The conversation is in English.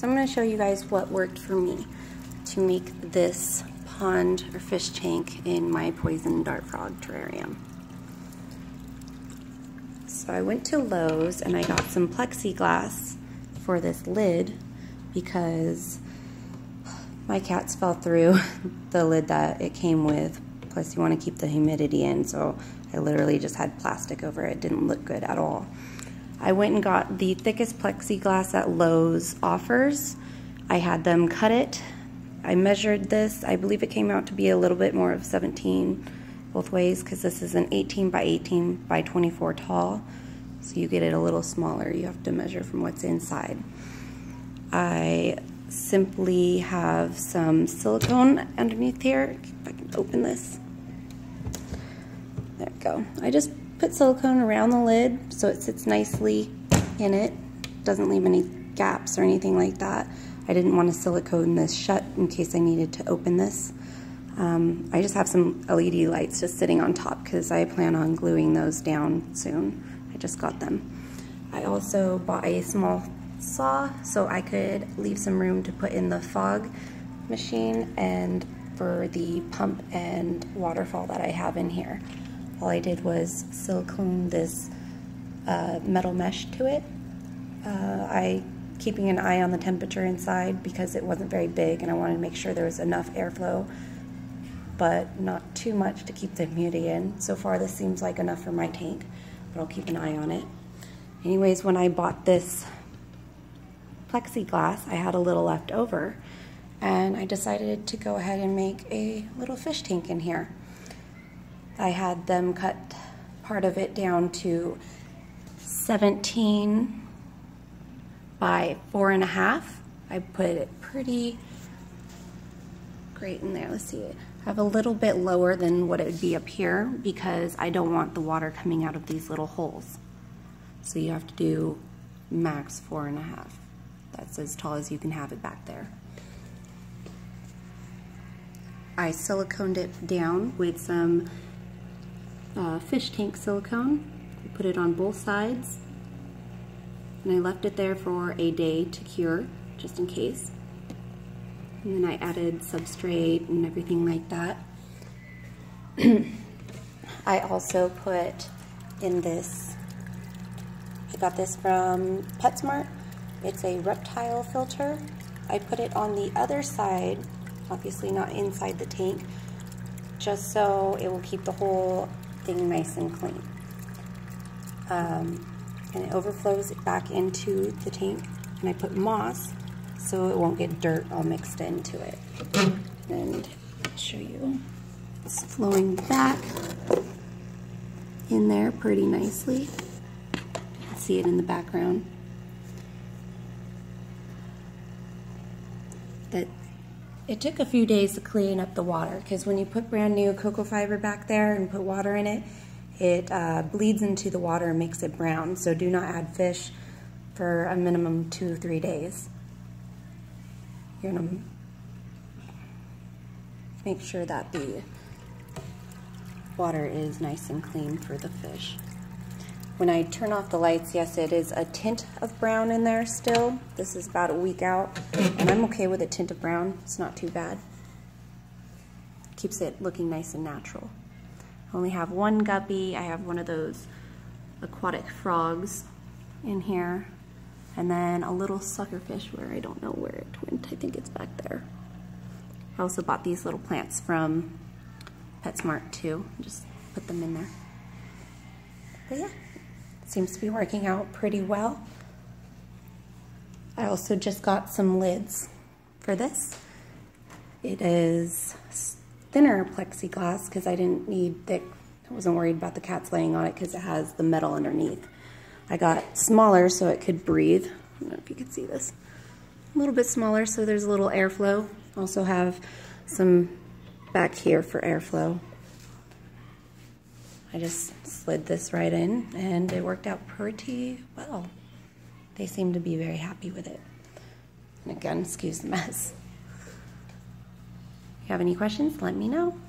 So I'm going to show you guys what worked for me to make this pond or fish tank in my poison dart frog terrarium. So I went to Lowe's and I got some plexiglass for this lid because my cats fell through the lid that it came with. Plus you want to keep the humidity in, so I literally just had plastic over it. It didn't look good at all. I went and got the thickest plexiglass that Lowe's offers. I had them cut it. I measured this. I believe it came out to be a little bit more of 17 both ways because this is an 18 by 18 by 24 tall. So you get it a little smaller. You have to measure from what's inside. I simply have some silicone underneath here. If I can open this. There we go. I just put silicone around the lid so it sits nicely in it. Doesn't leave any gaps or anything like that. I didn't want to silicone this shut in case I needed to open this. I just have some LED lights just sitting on top because I plan on gluing those down soon. I just got them. I also bought a small saw so I could leave some room to put in the fog machine and for the pump and waterfall that I have in here. All I did was silicone this metal mesh to it. Keeping an eye on the temperature inside because it wasn't very big and I wanted to make sure there was enough airflow but not too much to keep the humidity in. So far this seems like enough for my tank, but I'll keep an eye on it. Anyways, when I bought this plexiglass, I had a little left over and I decided to go ahead and make a little fish tank in here. I had them cut part of it down to 17 by 4.5. I put it pretty great in there. Let's see. I have a little bit lower than what it would be up here because I don't want the water coming out of these little holes. So you have to do max 4.5. That's as tall as you can have it back there. I siliconed it down with some fish tank silicone. Put it on both sides. And I left it there for a day to cure, just in case. And then I added substrate and everything like that. I also put in this, I got this from PetSmart. It's a reptile filter. I put it on the other side, obviously not inside the tank, just so it will keep the whole thing nice and clean. And it overflows it back into the tank. And I put moss so it won't get dirt all mixed into it. And I'll show you. It's flowing back in there pretty nicely. You can see it in the background. It took a few days to clean up the water because when you put brand new cocoa fiber back there and put water in it, it bleeds into the water and makes it brown. So do not add fish for a minimum 2-3 days. You're gonna make sure that the water is nice and clean for the fish. When I turn off the lights, yes, it is a tint of brown in there still. This is about a week out, and I'm okay with a tint of brown. It's not too bad. Keeps it looking nice and natural. I only have one guppy. I have one of those aquatic frogs in here, and then a little suckerfish where I don't know where it went. I think it's back there. I also bought these little plants from PetSmart too. Just put them in there. But yeah, it seems to be working out pretty well. I also just got some lids for this. It is thinner plexiglass because I didn't need thick. I wasn't worried about the cats laying on it because it has the metal underneath. I got smaller so it could breathe. I don't know if you can see this. A little bit smaller so there's a little airflow. Also have some back here for airflow. I just slid this right in and it worked out pretty well. They seem to be very happy with it. And again, excuse the mess. If you have any questions, let me know.